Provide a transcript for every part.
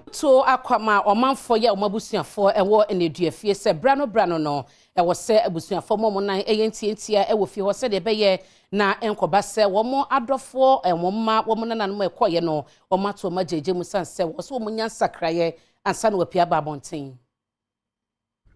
To akwama omanfo ya omabusuafo ewo eneduafie se brano no ewo se abusuafo momonan eyentia ewo fie ho se de beye na enkoba se womo adofo enwomma womonananum ekoye no omato majeje musanse wo so omunya sakraye ansa na wapia babonten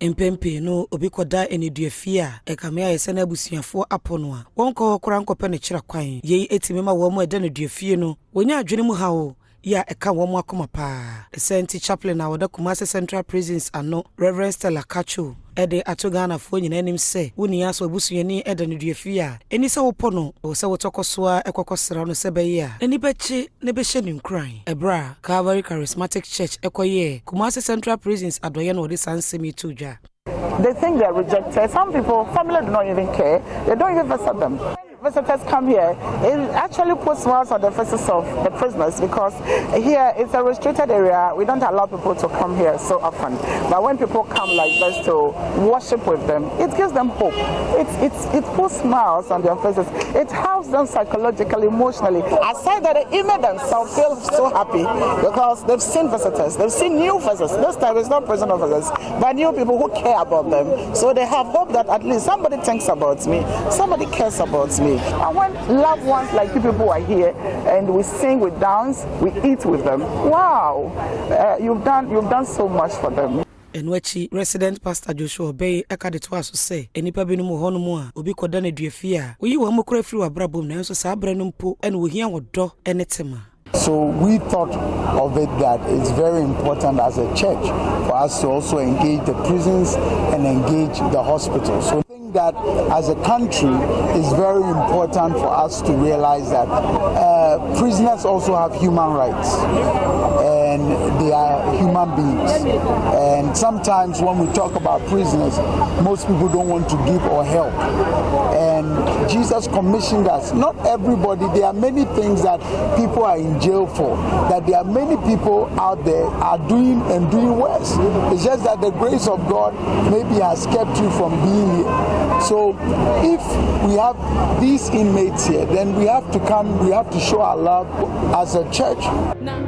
Empempe no obi koda eneduafie a ekame ayese na abusuafo apono a wonko kora nkopɛ ne kyira kwan yei etimema wo mo eda neduafie no wonya adwene mu hawo ya eka wo mo akoma pa Senti chaplain na woda Kumasi Central Prisons ano Reverend Stella Kacho ede atogana fo nyina anim se woni aso abusuani eda neduafie a eni se wo pono wo se wo tokosoa ekokosra no se beye a eni bechi ne be hye nkran ebra Calvary Charismatic Church ekoye Kumasi Central Prisons adoye no de sansemi todwa. They think they're rejected. Some people, family do not even care. They don't even visit them. Visitors come here, it actually puts smiles on the faces of the prisoners because here it's a restricted area. We don't allow people to come here so often. But when people come like this to worship with them, it gives them hope. It puts smiles on their faces. It helps them psychologically, emotionally. Aside that, they even themselves feel so happy because they've seen visitors. They've seen new visitors. This time it's not prisoner visitors, but new people who care about them. So they have hope that at least somebody thinks about me, somebody cares about me. And when loved ones like you people are here and we sing, we dance, we eat with them, wow, you've done so much for them. Enwachi resident pastor Joshua Bay ekade to aso se enipa binu mu hono mu a obi koda na duafie a oyi wo mo kora firi wabrabom na enso sa abra no mpo ene wo hia wodo enetema. So we thought of it that it's very important as a church for us to also engage the prisons and engage the hospitals. So I think that as a country it's very important for us to realize that prisoners also have human rights and they are human beings. And sometimes when we talk about prisoners, most people don't want to give or help. And Jesus commissioned us. Not everybody, there are many things that people are in jail for, that there are many people out there are doing worse. It's just that the grace of God maybe has kept you from being here. So if we have these inmates here, then we have to come, we have to show our love as a church. Now.